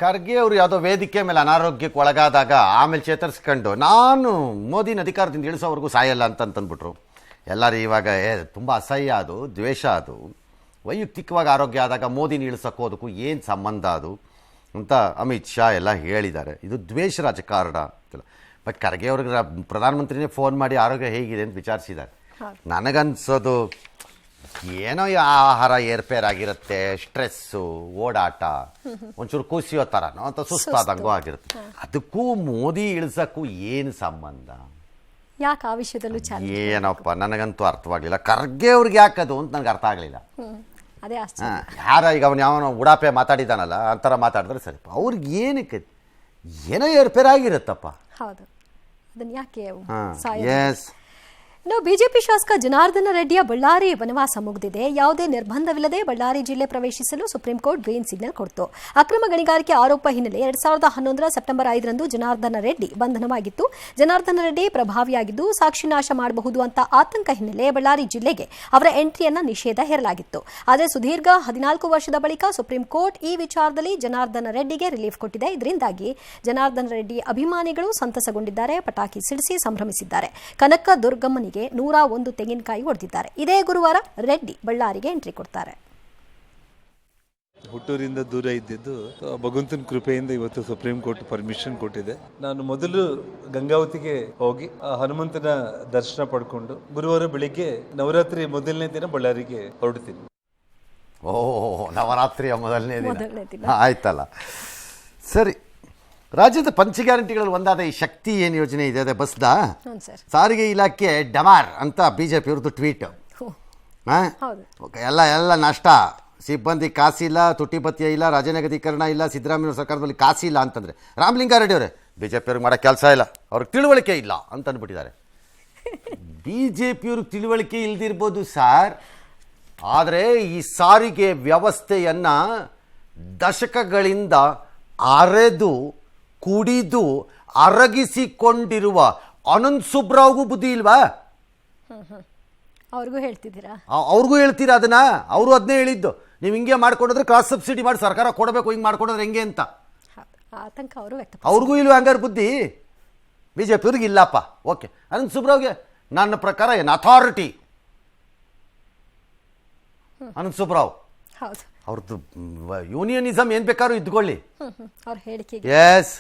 ಖರ್ಗೆ ಅವರು ಯಾವುದೋ ವೇದಿಕೆ ಮೇಲೆ ಅನಾರೋಗ್ಯಕ್ಕೆ ಒಳಗಾದಾಗ ಆಮೇಲೆ ಚೇತರಿಸ್ಕೊಂಡು ನಾನು ಮೋದಿನ ಅಧಿಕಾರದಿಂದ ಇಳಿಸೋವರೆಗೂ ಸಾಯಲ್ಲ ಅಂತಂದ್ಬಿಟ್ರು. ಎಲ್ಲರೂ ಇವಾಗ ತುಂಬ ಅಸಹ್ಯ, ಅದು ದ್ವೇಷ, ಅದು ವೈಯಕ್ತಿಕವಾಗಿ ಆರೋಗ್ಯ ಆದಾಗ ಮೋದಿನ ಇಳಿಸೋಕ್ಕೋದಕ್ಕೂ ಏನು ಸಂಬಂಧ ಅದು ಅಂತ ಅಮಿತ್ ಶಾ ಎಲ್ಲ ಹೇಳಿದ್ದಾರೆ. ಇದು ದ್ವೇಷ ರಾಜಕಾರಣ ಅಂತಲ್ಲ. ಬಟ್ ಖರ್ಗೆ ಅವ್ರಿಗೆ ಪ್ರಧಾನಮಂತ್ರಿನೇ ಫೋನ್ ಮಾಡಿ ಆರೋಗ್ಯ ಹೇಗಿದೆ ಅಂತ ವಿಚಾರಿಸಿದ್ದಾರೆ. ನನಗನ್ಸೋದು ಏನೋ ಆಹಾರ ಏರ್ಪೇರಾಗಿರುತ್ತೆ, ಸ್ಟ್ರೆಸ್ಸು, ಓಡಾಟ, ಒಂಚೂರು ಕುಸಿಯೋ ಥರನೋ ಅಂತ ಸುಸ್ತಾದಂಗೂ ಆಗಿರುತ್ತೆ. ಅದಕ್ಕೂ ಮೋದಿ ಇಳಿಸೋಕ್ಕೂ ಏನು ಸಂಬಂಧ? ಯಾಕೆ ಆ ವಿಷಯದಲ್ಲೂ ಏನಪ್ಪ ನನಗಂತೂ ಅರ್ಥವಾಗಲಿಲ್ಲ. ಖರ್ಗೆ ಅವ್ರಿಗೆ ಯಾಕದು ಅಂತ ನನಗೆ ಅರ್ಥ ಆಗಲಿಲ್ಲ. ಅದೇ ಯಾರ ಈಗ ಅವನು ಯಾವನೋ ಉಡಾಪೆ ಮಾತಾಡಿದಾನಲ್ಲ ಆ ಥರ ಮಾತಾಡಿದ್ರೆ ಸರಿ. ಅವ್ರಿಗೆ ಏನಕ್ಕೆ ಏನೋ ಏರ್ಪೇರಾಗಿರುತ್ತಪ್ಪ. ಹೌದು, ಅದನ್ನ ಯಾಕೆ ಎಸ್. ಇನ್ನು ಬಿಜೆಪಿ ಶಾಸಕ ಜನಾರ್ದನ ರೆಡ್ಡಿಯ ಬಳ್ಳಾರಿ ವನವಾಸ ಮುಗಿದಿದೆ. ಯಾವುದೇ ನಿರ್ಬಂಧವಿಲ್ಲದೆ ಬಳ್ಳಾರಿ ಜಿಲ್ಲೆ ಪ್ರವೇಶಿಸಲು ಸುಪ್ರೀಂ ಕೋರ್ಟ್ ಗ್ರೀನ್ ಸಿಗ್ನಲ್ ಕೊಡ್ತು. ಅಕ್ರಮ ಗಣಿಗಾರಿಕೆ ಆರೋಪ ಹಿನ್ನೆಲೆ 2011 ಸೆಪ್ಟೆಂಬರ್ 5ರಂದು ಜನಾರ್ದನ ರೆಡ್ಡಿ ಬಂಧನವಾಗಿತ್ತು. ಜನಾರ್ದನ ರೆಡ್ಡಿ ಪ್ರಭಾವಿಯಾಗಿದ್ದು ಸಾಕ್ಷಿ ನಾಶ ಮಾಡಬಹುದು ಅಂತ ಆತಂಕ ಹಿನ್ನೆಲೆ ಬಳ್ಳಾರಿ ಜಿಲ್ಲೆಗೆ ಅವರ ಎಂಟ್ರಿಯನ್ನ ನಿಷೇಧ ಹೇರಲಾಗಿತ್ತು. ಆದರೆ ಸುದೀರ್ಘ 14 ವರ್ಷದ ಬಳಿಕ ಸುಪ್ರೀಂ ಕೋರ್ಟ್ ಈ ವಿಚಾರದಲ್ಲಿ ಜನಾರ್ದನ ರೆಡ್ಡಿಗೆ ರಿಲೀಫ್ ಕೊಟ್ಟಿದೆ. ಇದರಿಂದಾಗಿ ಜನಾರ್ದನ ರೆಡ್ಡಿ ಅಭಿಮಾನಿಗಳು ಸಂತಸಗೊಂಡಿದ್ದಾರೆ, ಪಟಾಕಿ ಸಿಡಿಸಿ ಸಂಭ್ರಮಿಸಿದ್ದಾರೆ. ಕನಕ ದುರ್ಗಮ್ಮನಿಗೆ 101 ತೆಂಗಿನಕಾಯಿ ಹೊಡೆದಿದ್ದಾರೆ. ಇದೇ ಗುರುವಾರ ರೆಡ್ಡಿ ಬಳ್ಳಾರಿಗೆ ಎಂಟ್ರಿ ಕೊಡ್ತಾರೆ. ಹುಟ್ಟೂರಿಂದ ದೂರ ಇದ್ದಿದ್ದು ಭಗವಂತನ ಕೃಪೆಯಿಂದ ಇವತ್ತು ಸುಪ್ರೀಂ ಕೋರ್ಟ್ ಪರ್ಮಿಷನ್ ಕೊಟ್ಟಿದೆ. ನಾನು ಮೊದಲು ಗಂಗಾವತಿಗೆ ಹೋಗಿ ಹನುಮಂತನ ದರ್ಶನ ಪಡ್ಕೊಂಡು ಗುರುವಾರ ಬೆಳಿಗ್ಗೆ ನವರಾತ್ರಿ ಮೊದಲನೇ ದಿನ ಬಳ್ಳಾರಿಗೆ ಹೊರಡ್ತೀನಿ. ಓಹ್, ನವರಾತ್ರಿಯ ಮೊದಲನೇ ದಿನ ಆಯ್ತಲ್ಲ. ಸರಿ, ರಾಜ್ಯದ ಪಂಚ ಗ್ಯಾರಂಟಿಗಳಲ್ಲಿ ಒಂದಾದ ಈ ಶಕ್ತಿ ಏನು ಯೋಜನೆ ಇದೆ ಅದೇ ಬಸ್ದ ಸಾರಿಗೆ ಇಲಾಖೆ ಡಮಾರ್ ಅಂತ ಬಿಜೆಪಿ ಅವ್ರದ್ದು ಟ್ವೀಟ್. ಎಲ್ಲ ನಷ್ಟ, ಸಿಬ್ಬಂದಿ ಕಾಸಿಲ್ಲ, ತುಟಿ ಭತ್ಯೆ ಇಲ್ಲ, ರಾಜನಗದೀಕರಣ ಇಲ್ಲ, ಸಿದ್ದರಾಮಯ್ಯ ಸರ್ಕಾರದಲ್ಲಿ ಕಾಸಿಲ್ಲ ಅಂತಂದರೆ ರಾಮಲಿಂಗಾರೆಡ್ಡಿ ಅವರೇ ಬಿ ಜೆ ಪಿಯವ್ರಿಗೆ ಮಾಡೋ ಕೆಲಸ ಇಲ್ಲ, ಅವ್ರಿಗೆ ತಿಳುವಳಿಕೆ ಇಲ್ಲ ಅಂತ ಅಂದ್ಬಿಟ್ಟಿದ್ದಾರೆ. ಬಿ ಜೆ ಪಿಯವ್ರಿಗೆ ತಿಳುವಳಿಕೆ ಇಲ್ದಿರ್ಬೋದು ಸರ್, ಆದರೆ ಈ ಸಾರಿಗೆ ವ್ಯವಸ್ಥೆಯನ್ನು ದಶಕಗಳಿಂದ ಅರೆದು ಕುಡಿದು ಅರಗಿಸಿಕೊಂಡಿರುವ ಅನಂತ್ ಸುಬ್ರಾವ್ಗೂ ಬುದ್ಧಿ ಇಲ್ವಾ? ಅವ್ರಿಗೂ ಹೇಳ್ತಿದ್ದೀರಾ? ಅವ್ರಿಗೂ ಹೇಳ್ತೀರಾ ಅದನ್ನ? ಅವರು ಅದನ್ನೇ ಹೇಳಿದ್ದು, ನೀವು ಹಿಂಗೆ ಮಾಡ್ಕೊಂಡ್ರೆ ಕ್ರಾಸ್ ಸಬ್ಸಿಡಿ ಮಾಡಿ ಸರ್ಕಾರ ಕೊಡಬೇಕು, ಹಿಂಗೆ ಮಾಡ್ಕೊಂಡ್ರೆ ಹೆಂಗೆ ಅಂತ. ಆತಂಕ ಅವರು ವ್ಯಕ್ತ. ಅವ್ರಿಗೂ ಇಲ್ವ ಹಂಗಾರೆ ಬುದ್ಧಿ? ಬಿ ಜೆ ಪಿಯವ್ರಿಗೆ ಇಲ್ಲಪ್ಪ. ಓಕೆ, ಅನಂತ್ ಸುಬ್ರಾವ್ಗೆ ನನ್ನ ಪ್ರಕಾರ ಏನು ಅಥಾರಿಟಿ ಅನಂತ್ ಸುಬ್ರಾವ್. ಅವ್ರದ್ದು ಯೂನಿಯನಿಸಮ್ ಏನ್ ಬೇಕಾದ್ರೂ ಇದ್ಕೊಳ್ಳಿ. ಅವ್ರ ಹೇಳಿಕೆ. ಎಸ್.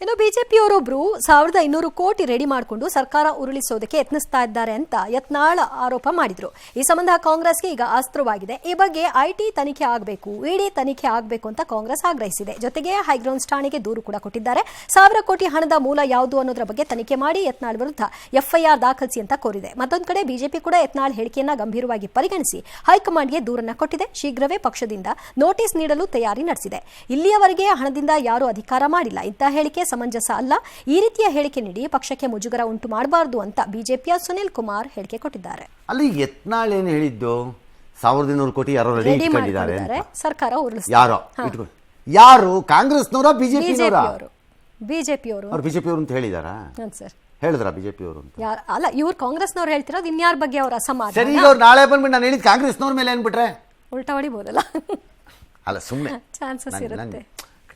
ಇನ್ನು ಬಿಜೆಪಿಯವರೊಬ್ಬರು 1200 ಕೋಟಿ ರೆಡಿ ಮಾಡಿಕೊಂಡು ಸರ್ಕಾರ ಉರುಳಿಸೋದಕ್ಕೆ ಯತ್ನಿಸ್ತಾ ಇದ್ದಾರೆ ಅಂತ ಯತ್ನಾಳ್ ಆರೋಪ ಮಾಡಿದ್ರು. ಈ ಸಂಬಂಧ ಕಾಂಗ್ರೆಸ್ಗೆ ಈಗ ಅಸ್ತ್ರವಾಗಿದೆ. ಈ ಬಗ್ಗೆ ಐಟಿ ತನಿಖೆ ಆಗಬೇಕು, ಇಡಿ ತನಿಖೆ ಆಗಬೇಕು ಅಂತ ಕಾಂಗ್ರೆಸ್ ಆಗ್ರಹಿಸಿದೆ. ಜೊತೆಗೆ ಹೈಗ್ರೌಂಡ್ಸ್ ಠಾಣೆಗೆ ದೂರು ಕೂಡ ಕೊಟ್ಟಿದ್ದಾರೆ. 1000 ಕೋಟಿ ಹಣದ ಮೂಲ ಯಾವುದು ಅನ್ನೋದ್ರ ಬಗ್ಗೆ ತನಿಖೆ ಮಾಡಿ ಯತ್ನಾಳ್ ವಿರುದ್ಧ ಎಫ್ಐಆರ್ ದಾಖಲಿಸಿ ಅಂತ ಕೋರಿದೆ. ಮತ್ತೊಂದು ಕಡೆ ಬಿಜೆಪಿ ಕೂಡ ಯತ್ನಾಳ್ ಹೇಳಿಕೆಯನ್ನ ಗಂಭೀರವಾಗಿ ಪರಿಗಣಿಸಿ ಹೈಕಮಾಂಡ್ಗೆ ದೂರನ್ನ ಕೊಟ್ಟಿದೆ. ಶೀಘ್ರವೇ ಪಕ್ಷದಿಂದ ನೋಟಿಸ್ ನೀಡಲು ತಯಾರಿ ನಡೆಸಿದೆ. ಇಲ್ಲಿಯವರೆಗೆ ಹಣದಿಂದ ಯಾರೂ ಅಧಿಕಾರ ಮಾಡಿಲ್ಲ, ಇಂತಹ ಹೇಳಿಕೆ ಸಮಂಜಸ ಅಲ್ಲ. ಈ ರೀತಿಯ ಹೇಳಿಕೆ ನೀಡಿ ಪಕ್ಷಕ್ಕೆ ಮುಜುಗರ ಉಂಟು ಮಾಡಬಾರದು ಅಂತ ಬಿಜೆಪಿಯ ಸುನಿಲ್ ಕುಮಾರ್ ಹೇಳಿಕೆ ಕೊಟ್ಟಿದ್ದಾರೆ. ಅಲ್ಲಿ ಯತ್ನಾಳ್ ಏನು ಹೇಳಿದ್ದು? 1200 ಕೋಟಿ ಯಾರೋ ರೆಡಿ ಇಟ್ಕೊಂಡಿದ್ದಾರೆ, ಸರ್ಕಾರ ಯಾರೋ ಯಾರು? ಕಾಂಗ್ರೆಸ್ನವರ ಬಿಜೆಪಿನವರ? ಬಿಜೆಪಿಯವರು. ಅವ್ರು ಬಿಜೆಪಿಯವರು ಅಂತ ಹೇಳಿದಾರಾ? ಹೇಳಿದ್ರ ಬಿಜೆಪಿಯವರು ಅಂತ? ಅಲ್ಲ, ಇವ್ರು ಕಾಂಗ್ರೆಸ್ನವ್ರು ಹೇಳ್ತಿರೋದು ಇನ್ಯಾರ ಬಗ್ಗೆ ಅವರ ಅಸಮಾಧಾನ. ಸರಿ, ಅವ್ರು ನಾಳೆ ಬಂದ್ಬಿಟ್ಟು ನಾನು ಹೇಳಿದ್ ಕಾಂಗ್ರೆಸ್ನವ್ರ ಮೇಲೆ ಏನ್ಬಿಟ್ರೆ ಉಲ್ಟಾ ಹೊಡಿಬಹುದಲ್ಲ? ಅಲ್ಲ, ಸುಮ್ಮನೆ ಚಾನ್ಸಸ್ ಇರುತ್ತೆ.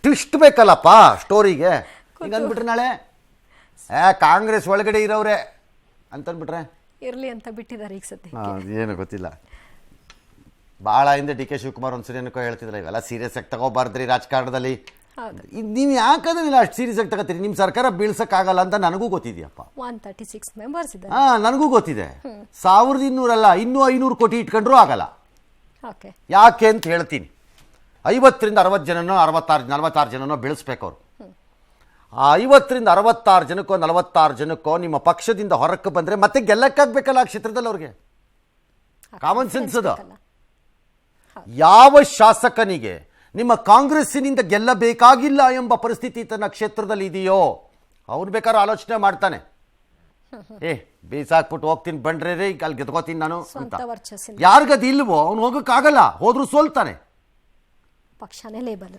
ಟ್ವಿಸ್ಟ್ ಬೇಕಲ್ಲಪ್ಪ ಸ್ಟೋರಿಗೆ. ಈಗ ಅಂದ್ಬಿಟ್ರೆ ನಾಳೆ ಕಾಂಗ್ರೆಸ್ ಒಳಗಡೆ ಇರೋವ್ರೆ ಅಂತಂದ್ಬಿಟ್ರೆ ಇರ್ಲಿ ಅಂತ ಬಿಟ್ಟಿದ್ದಾರೆ. ಈಗ ಸದ್ಯ ಏನು ಗೊತ್ತಿಲ್ಲ. ಭಾಳ ಹಿಂದೆ ಡಿ ಕೆ ಶಿವಕುಮಾರ್ ಒಂದ್ಸರಿ ಏನಕ್ಕೋ ಹೇಳ್ತಿದ್ರೆ ಇವೆಲ್ಲ ಸೀರಿಯಸ್ ಆಗಿ ತಗೋಬಾರ್ದ್ರಿ ರಾಜಕಾರಣದಲ್ಲಿ. ನೀವು ಯಾಕಂದ್ರೆ ಅಷ್ಟು ಸೀರಿಯಸ್ ಆಗಿ ತಗೋತೀರಿ? ನಿಮ್ಮ ಸರ್ಕಾರ ಬೀಳ್ಸಕ್ಕಾಗಲ್ಲ ಅಂತ ನನಗೂ ಗೊತ್ತಿದೆಯಪ್ಪ. 136 ಮೆಂಬರ್ಸ್ ಇದ್ದಾರೆ. ನನಗೂ ಗೊತ್ತಿದೆ. 1200 ಅಲ್ಲ, ಇನ್ನೂ 500 ಕೋಟಿ ಇಟ್ಕೊಂಡ್ರೂ ಆಗಲ್ಲ. ಓಕೆ, ಯಾಕೆ ಅಂತ ಹೇಳ್ತೀನಿ. 50ರಿಂದ 60 ಜನನೋ 46 ಜನನೋ ಬೆಳೆಸ್ಬೇಕು ಅವರು. ಆ 50ರಿಂದ 66 ಜನಕ್ಕೋ 46 ಜನಕ್ಕೋ ನಿಮ್ಮ ಪಕ್ಷದಿಂದ ಹೊರಕ್ಕೆ ಬಂದರೆ ಮತ್ತೆ ಗೆಲ್ಲಕ್ಕಾಗಬೇಕಲ್ಲ ಆ ಕ್ಷೇತ್ರದಲ್ಲಿ. ಅವ್ರಿಗೆ ಕಾಮನ್ ಸೆನ್ಸ್ ಅದು. ಯಾವ ಶಾಸಕನಿಗೆ ನಿಮ್ಮ ಕಾಂಗ್ರೆಸ್ಸಿನಿಂದ ಗೆಲ್ಲಬೇಕಾಗಿಲ್ಲ ಎಂಬ ಪರಿಸ್ಥಿತಿ ತನ್ನ ಕ್ಷೇತ್ರದಲ್ಲಿ ಇದೆಯೋ ಅವ್ರು ಬೇಕಾದ್ರೆ ಆಲೋಚನೆ ಮಾಡ್ತಾನೆ, ಬೀಸಾಕ್ಬಿಟ್ಟು ಹೋಗ್ತೀನಿ ಬಣ್ರೆ ರೀ, ಅಲ್ಲಿ ಗೆದ್ಕೋತೀನಿ ನಾನು ಅಂತ. ಯಾರಿಗದು ಇಲ್ವೋ ಅವ್ನು ಹೋಗೋಕ್ಕಾಗಲ್ಲ, ಹೋದ್ರೂ ಸೋಲ್ತಾನೆ. ಪಕ್ಷನೇ ಲೇಬಲ್.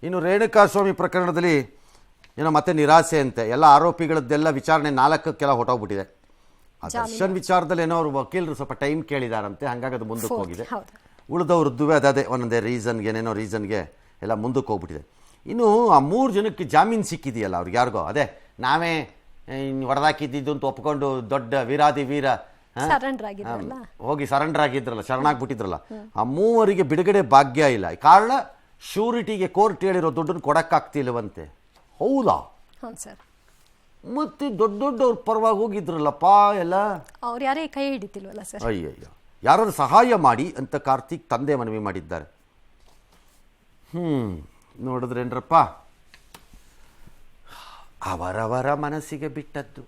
ಇನ್ನು ರೇಣುಕಾಸ್ವಾಮಿ ಪ್ರಕರಣದಲ್ಲಿ ಏನೋ ಮತ್ತೆ ನಿರಾಸೆ ಅಂತೆ. ಎಲ್ಲ ಆರೋಪಿಗಳದ್ದೆಲ್ಲ ವಿಚಾರಣೆ 4ಕ್ಕೆಲ್ಲ ಹೊಟ್ಟೋಗ್ಬಿಟ್ಟಿದೆ. ದರ್ಶನ್ ವಿಚಾರದಲ್ಲಿ ಏನೋ ಅವ್ರು ವಕೀಲರು ಸ್ವಲ್ಪ ಟೈಮ್ ಕೇಳಿದಾರಂತೆ, ಹಂಗಾಗಿ ಅದು ಮುಂದಕ್ಕೆ ಹೋಗಿದೆ. ಉಳಿದವ್ರದ್ದು ಅದೇ ಒಂದೊಂದೇ ರೀಸನ್ಗೆ ಏನೇನೋ ರೀಸನ್ಗೆ ಎಲ್ಲ ಮುಂದಕ್ಕೆ ಹೋಗ್ಬಿಟ್ಟಿದೆ. ಇನ್ನು ಆ 3 ಜನಕ್ಕೆ ಜಾಮೀನು ಸಿಕ್ಕಿದೆಯಲ್ಲ ಅವ್ರಿಗೆ ಯಾರಿಗೋ, ಅದೇ ನಾವೇ ಹೊಡೆದಾಕಿದ್ದು ಅಂತ ಒಪ್ಕೊಂಡು ದೊಡ್ಡ ವೀರಾದಿ ವೀರ ಸರೆಂಡರ್ ಆಗಿದ್ರಲ್ಲ, ಹೋಗಿ ಸರೆಂಡರ್ ಆಗಿದ್ರಲ್ಲ, ಶರಣಾಗ್ಬಿಟ್ಟಿದ್ರಲ್ಲ, ಆ 3 ಬಿಡುಗಡೆ ಭಾಗ್ಯ ಇಲ್ಲ. ಕಾರಣ ಶ್ಯೂರಿಟಿಗೆ ಕೋರ್ಟ್ ಹೇಳಿರೋ ದುಡ್ಡನ್ನು ಕೊಡೋಕ್ಕಾಗ್ತಿಲ್ಲವಂತೆ. ಹೌದಾ? ಹೌದು ಸರ್. ಮತ್ತೆ ದೊಡ್ಡವ್ರ ಪರವಾಗಿ ಹೋಗಿದ್ರಲ್ಲಪ್ಪ ಎಲ್ಲ, ಅವ್ರು ಯಾರೇ ಕೈ ಹಿಡಿತಿಲ್ವಲ್ಲ ಸರ್. ಅಯ್ಯಯ್ಯ, ಯಾರಾದ್ರು ಸಹಾಯ ಮಾಡಿ ಅಂತ ಕಾರ್ತಿಕ್ ತಂದೆ ಮನವಿ ಮಾಡಿದ್ದಾರೆ. ನೋಡಿದ್ರೇನ್ರಪ್ಪ, ಅವರವರ ಮನಸ್ಸಿಗೆ ಬಿಟ್ಟದ್ದು,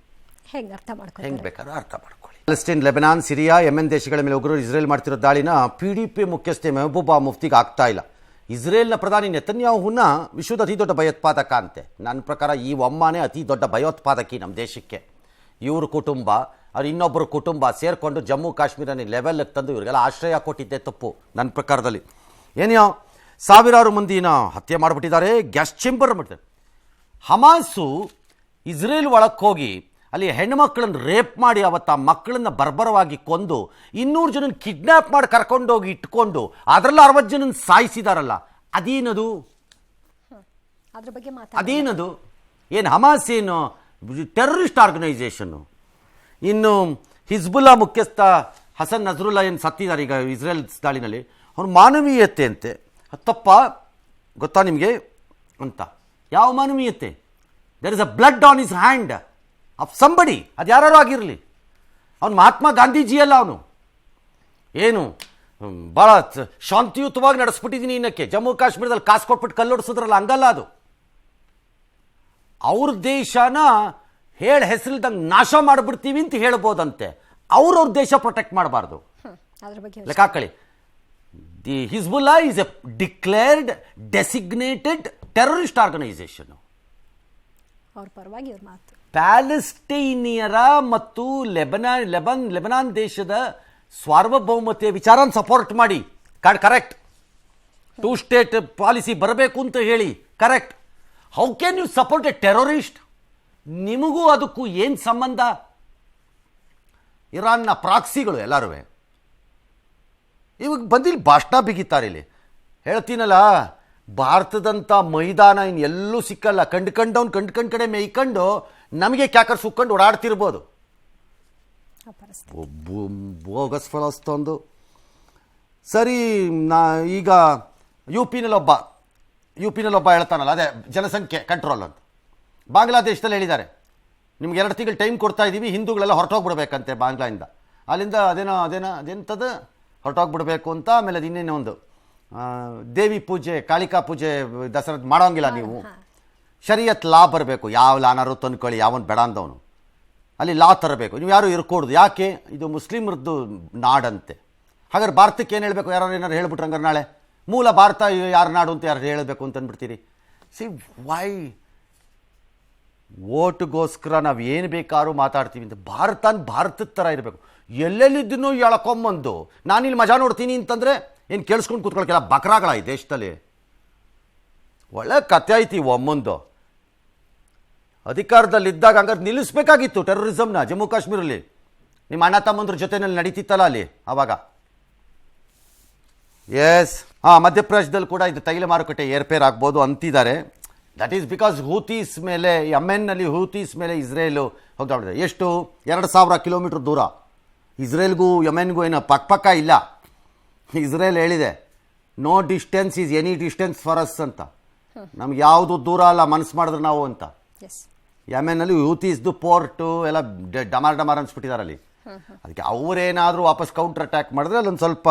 ಹೆಂಗೆ ಅರ್ಥ ಮಾಡ್ಕೊಂಡು ಹೆಂಗೆ ಬೇಕಾದ್ರೂ ಅರ್ಥ ಮಾಡ್ಕೊಳ್ಳಿ. ಪ್ಯಾಲೆಸ್ಟೈನ್, ಲೆಬನಾನ್, ಸಿರಿಯಾ, ಯೆಮೆನ್ ದೇಶಗಳ ಮೇಲೆ ಉಗ್ರರು ಇಸ್ರೇಲ್ ಮಾಡ್ತಿರೋ ದಾಳಿನ PDP ಮುಖ್ಯಸ್ಥೆ ಮೆಹಬೂಬಾ ಮುಫ್ತಿಗೆ ಆಗ್ತಾ ಇಲ್ಲ. ಇಸ್ರೇಲ್ನ ಪ್ರಧಾನಿ ನೆತನ್ಯಾಹುನ ವಿಶ್ವದ ಅತಿ ದೊಡ್ಡ ಭಯೋತ್ಪಾದಕ ಅಂತೆ. ನನ್ನ ಪ್ರಕಾರ ಈ ಒಮ್ಮನೇ ಅತಿ ದೊಡ್ಡ ಭಯೋತ್ಪಾದಕಿ ನಮ್ಮ ದೇಶಕ್ಕೆ. ಇವ್ರ ಕುಟುಂಬ ಅವ್ರು ಇನ್ನೊಬ್ಬರು ಕುಟುಂಬ ಸೇರಿಕೊಂಡು ಜಮ್ಮು ಕಾಶ್ಮೀರನ ಲೆವೆಲ್ಗೆ ತಂದು ಇವರಿಗೆಲ್ಲ ಆಶ್ರಯ ಕೊಟ್ಟಿದ್ದೆ ತಪ್ಪು ನನ್ನ ಪ್ರಕಾರದಲ್ಲಿ. ಏನೋ ಸಾವಿರಾರು ಮಂದಿನ ಹತ್ಯೆ ಮಾಡಿಬಿಟ್ಟಿದ್ದಾರೆ, ಗ್ಯಾಸ್ ಚೇಂಬರ್ ಮಾಡ್ತಾರೆ. ಹಮಾಸು ಇಸ್ರೇಲ್ ಒಳಕ್ಕೆ ಹೋಗಿ ಅಲ್ಲಿ ಹೆಣ್ಣುಮಕ್ಕಳನ್ನು ರೇಪ್ ಮಾಡಿ ಅವತ್ತು ಆ ಮಕ್ಕಳನ್ನು ಬರ್ಬರವಾಗಿ ಕೊಂದು 200 ಜನನ ಕಿಡ್ನ್ಯಾಪ್ ಮಾಡಿ ಕರ್ಕೊಂಡೋಗಿ ಇಟ್ಕೊಂಡು ಅದರಲ್ಲಿ 60 ಜನನ ಸಾಯಿಸಿದಾರಲ್ಲ, ಅದೇನದು? ಅದ್ರ ಬಗ್ಗೆ ಅದೇನದು? ಏನು ಹಮಾಸ್ ಏನು ಟೆರರಿಸ್ಟ್ ಆರ್ಗನೈಸೇಷನ್ನು? ಇನ್ನು ಹಿಜ್ಬುಲ್ಲಾ ಮುಖ್ಯಸ್ಥ ಹಸನ್ ನಜ್ರುಲ್ಲಾ ಏನು ಸತ್ತಿದ್ದಾರೆ ಈಗ ಇಸ್ರೇಲ್ ದಾಳಿನಲ್ಲಿ, ಅವ್ರ ಮಾನವೀಯತೆ ಅಂತೆ. ತಪ್ಪ ಗೊತ್ತಾ ನಿಮಗೆ ಅಂತ? ಯಾವ ಮಾನವೀಯತೆ? There is a blood on his hand of somebody. ಅದು ಯಾರು ಆಗಿರಲಿ, ಅವನು ಮಹಾತ್ಮ ಗಾಂಧೀಜಿ ಅಲ್ಲ. ಅವನು ಏನು ಭಾಳ ಶಾಂತಿಯುತವಾಗಿ ನಡೆಸ್ಬಿಟ್ಟಿದ್ದೀನಿ ಇನ್ನಕ್ಕೆ. ಜಮ್ಮು ಕಾಶ್ಮೀರದಲ್ಲಿ ಕಾಸು ಕೊಟ್ಬಿಟ್ಟು ಕಲ್ಲೊಡಿಸಿದ್ರಲ್ಲ, ಹಂಗಲ್ಲ ಅದು. ಅವ್ರ ದೇಶನ ಹೆಸರಿಲ್ದಂಗೆ ನಾಶ ಮಾಡಿಬಿಡ್ತೀವಿ ಅಂತ ಹೇಳ್ಬೋದಂತೆ. ಅವ್ರವ್ರ ದೇಶ ಪ್ರೊಟೆಕ್ಟ್ ಮಾಡಬಾರ್ದು. ಲೆಕ್ಕ ಹಾಕೊಳ್ಳಿ. The Hezbollah is a declared designated terrorist organisation. ಅವ್ರ ಪರವಾಗಿ ಅವ್ರ ಮಾತು. ಪ್ಯಾಲೆಸ್ಟೈನಿಯರ ಮತ್ತು ಲೆಬನಾನ್ ದೇಶದ ಸಾರ್ವಭೌಮತೆಯ ವಿಚಾರನ ಸಪೋರ್ಟ್ ಮಾಡಿ, ಕರೆಕ್ಟ್. 2 ಸ್ಟೇಟ್ ಪಾಲಿಸಿ ಬರಬೇಕು ಅಂತ ಹೇಳಿ, correct. How can you support a terrorist? ನಿಮಗೂ ಅದಕ್ಕೂ ಏನು ಸಂಬಂಧ? ಇರಾನ್ನ ಪ್ರಾಕ್ಸಿಗಳು ಎಲ್ಲರೂ ಇವಾಗ ಬಂದಿಲ್ಲಿ ಭಾಷಣ ಬಿಗಿತಾರೆ. ಇಲ್ಲಿ ಹೇಳ್ತೀನಲ್ಲ, ಭಾರತದಂಥ ಮೈದಾನ ಇನ್ನು ಎಲ್ಲೂ ಸಿಕ್ಕಲ್ಲ. ಕಂಡು ಕಡೆ ಮೇಯ್ಕೊಂಡು ನಮಗೆ ಕ್ಯಾಕರ್ ಸುಕ್ಕೊಂಡು ಓಡಾಡ್ತಿರ್ಬೋದು. ಬೋಗಸ್ ಫಲಸ್ತೊಂದು ಸರಿ. ಈಗ ಯು ಪಿನಲ್ಲೊಬ್ಬ ಹೇಳ್ತಾನಲ್ಲ, ಅದೇ ಜನಸಂಖ್ಯೆ ಕಂಟ್ರೋಲ್ ಅಂತ. ಬಾಂಗ್ಲಾದೇಶದಲ್ಲಿ ಹೇಳಿದ್ದಾರೆ, ನಿಮ್ಗೆ 2 ತಿಂಗಳು ಟೈಮ್ ಕೊಡ್ತಾ ಇದ್ದೀವಿ, ಹಿಂದೂಗಳೆಲ್ಲ ಹೊರಟೋಗ್ಬಿಡ್ಬೇಕಂತೆ ಬಾಂಗ್ಲಾದಿಂದ. ಅಲ್ಲಿಂದ ಅದೆಂಥದ್ದು ಹೊರಟೋಗ್ಬಿಡ್ಬೇಕು ಅಂತ. ಆಮೇಲೆ ಅದು ಇನ್ನೇನೋ ಒಂದು ದೇವಿ ಪೂಜೆ, ಕಾಳಿಕಾ ಪೂಜೆ, ದಸರಾ ಮಾಡೋಂಗಿಲ್ಲ ನೀವು. ಶರಿಯತ್ ಲಾ ಬರಬೇಕು. ಯಾವ ಲಾನಾರು ತಂದ್ಕೊಳ್ಳಿ, ಯಾವನು ಬೇಡ ಅಂದವನು ಅಲ್ಲಿ ಲಾ ತರಬೇಕು. ನೀವು ಯಾರು ಇರ್ಕೂಡ್ದು. ಯಾಕೆ? ಇದು ಮುಸ್ಲಿಮ್ರದ್ದು ನಾಡಂತೆ. ಹಾಗಾದ್ರೆ ಭಾರತಕ್ಕೆ ಏನು ಹೇಳಬೇಕು? ಏನಾರು ಹೇಳ್ಬಿಟ್ರೆ ಹಂಗಾರೆ ನಾಳೆ ಮೂಲ ಭಾರತ ಯಾರ ನಾಡು ಅಂತ ಯಾರು ಹೇಳಬೇಕು ಅಂತ ಅಂದ್ಬಿಡ್ತೀರಿ. ಸಿ ವೈ ಓಟ್ಗೋಸ್ಕರ ನಾವು ಏನು ಬೇಕಾದ್ರೂ ಮಾತಾಡ್ತೀವಿ ಅಂತ. ಭಾರತದ ಥರ ಇರಬೇಕು. ಎಲ್ಲೆಲ್ಲಿದ್ದನ್ನು ಎಳ್ಕೊಂಬಂದು ನಾನಿಲ್ಲಿ ಮಜಾ ನೋಡ್ತೀನಿ ಅಂತಂದರೆ ಏನು ಕೇಳಿಸ್ಕೊಂಡು ಕೂತ್ಕೊಳ್ಳೋಕ್ಕೆಲ್ಲ ಬಕ್ರಾಗಳ ಈ ದೇಶದಲ್ಲಿ. ಒಳ್ಳೆ ಕತೆ ಐತಿ. ಒಮ್ಮೊಂದು ಅಧಿಕಾರದಲ್ಲಿದ್ದಾಗ ಹಂಗಾರೆ ನಿಲ್ಲಿಸ್ಬೇಕಾಗಿತ್ತು ಟೆರರಿಸಮ್ನ ಜಮ್ಮು ಕಾಶ್ಮೀರಲ್ಲಿ. ನಿಮ್ಮ ಅಣ್ಣ ತಮ್ಮಂದ್ರ ಜೊತೆನಲ್ಲಿ ನಡೀತಿತ್ತಲ್ಲ ಅಲ್ಲಿ ಆವಾಗ. ಎಸ್, ಮಧ್ಯಪ್ರದೇಶದಲ್ಲಿ ಕೂಡ ಇದು ತೈಲ ಮಾರುಕಟ್ಟೆ ಏರ್ಪೇರ್ ಆಗ್ಬೋದು ಅಂತಿದ್ದಾರೆ. ದಟ್ ಈಸ್ ಬಿಕಾಸ್ ಹೂತೀಸ್ ಮೇಲೆ, ಯಮೆನ್ನಲ್ಲಿ ಹೂತೀಸ್ ಮೇಲೆ ಇಸ್ರೇಲು ಹೋಗ್ತಾ ಎಷ್ಟು 2000 ಕಿಲೋಮೀಟರ್ ದೂರ. ಇಸ್ರೇಲ್ಗೂ ಯಮೆನ್ಗೂ ಏನೋ ಪಕ್ಕ ಇಲ್ಲ. ಇಸ್ರೇಲ್ ಹೇಳಿದೆ, no distance is any distance for us ಅಂತ. ನಮ್ಗೆ ಯಾವುದು ದೂರ ಅಲ್ಲ ಮನಸ್ಸು ಮಾಡಿದ್ರೆ ನಾವು ಅಂತ. ಯಮೆನ್ನಲ್ಲಿ ಹೂತೀಸ್ದು ಪೋರ್ಟು ಎಲ್ಲ ಡಮಾರ್ ಅನ್ಸ್ಬಿಟ್ಟಿದ್ದಾರೆ ಅಲ್ಲಿ. ಅದಕ್ಕೆ ಅವರೇನಾದರೂ ವಾಪಸ್ ಕೌಂಟರ್ ಅಟ್ಯಾಕ್ ಮಾಡಿದ್ರೆ ಅಲ್ಲೊಂದು ಸ್ವಲ್ಪ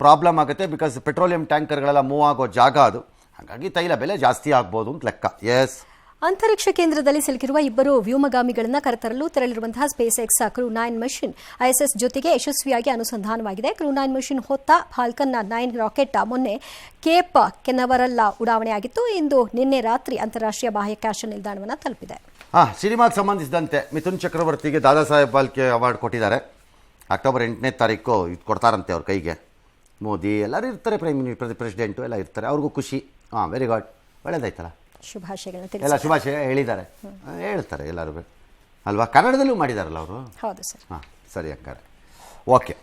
ಪ್ರಾಬ್ಲಮ್ ಆಗುತ್ತೆ. ಬಿಕಾಸ್ ಪೆಟ್ರೋಲಿಯಂ ಟ್ಯಾಂಕರ್ಗಳೆಲ್ಲ ಮೂವ್ ಆಗೋ ಜಾಗ ಅದು. ಹಾಗಾಗಿ ತೈಲ ಬೆಲೆ ಜಾಸ್ತಿ ಆಗ್ಬೋದು ಅಂತ ಲೆಕ್ಕ. ಎಸ್, ಅಂತರಿಕ್ಷ ಕೇಂದ್ರದಲ್ಲಿ ಸಿಲುಕಿರುವ 2 ವ್ಯೋಮಗಾಮಿಗಳನ್ನು ಕರೆತರಲು ತೆರಳಿರುವಂತಹ ಸ್ಪೇಸ್ ಎಕ್ಸ್ ಕ್ರೂ 9 ಮಿಷನ್ ISS ಜೊತೆಗೆ ಯಶಸ್ವಿಯಾಗಿ ಅನುಸಂಧಾನವಾಗಿದೆ. ಕ್ರೂ 9 ಮಿಷನ್ ಹೊತ್ತ ಫಾಲ್ಕನ್ 9 ರಾಕೆಟ್ ಮೊನ್ನೆ ಕೇಪ್ ಕೆನವರಲ್ ಉಡಾವಣೆಯಾಗಿತ್ತು. ನಿನ್ನೆ ರಾತ್ರಿ ಅಂತಾರಾಷ್ಟ್ರೀಯ ಬಾಹ್ಯಾಕಾಶ ನಿಲ್ದಾಣವನ್ನು ತಲುಪಿದೆ. ಸಿನಿಮಾಗೆ ಸಂಬಂಧಿಸಿದಂತೆ ಮಿಥುನ್ ಚಕ್ರವರ್ತಿಗೆ ದಾದಾ ಸಾಹೇಬ್ ಫಾಲ್ಕೆ ಅವಾರ್ಡ್ ಕೊಟ್ಟಿದ್ದಾರೆ. ಅಕ್ಟೋಬರ್ 8ನೇ ತಾರೀಕು ಇದು ಕೊಡ್ತಾರಂತೆ ಅವ್ರ ಕೈಗೆ. ಮೋದಿ ಎಲ್ಲರೂ ಇರ್ತಾರೆ, ಪ್ರೆಸಿಡೆಂಟು ಎಲ್ಲ ಇರ್ತಾರೆ. ಅವ್ರಿಗೂ ಖುಷಿ. Very good, ಒಳ್ಳೇದಾಯ್ತಲ್ಲ. ಶುಭಾಶಯಗಳನ್ನ ಎಲ್ಲ ಶುಭಾಶಯ ಹೇಳಿದ್ದಾರೆ, ಹೇಳ್ತಾರೆ ಎಲ್ಲರೂ ಅಲ್ವಾ. ಕನ್ನಡದಲ್ಲೂ ಮಾಡಿದಾರಲ್ಲ ಅವರು. ಹೌದು ಸರ್. ಸರಿ ಹಂಗಾರೆ ಓಕೆ.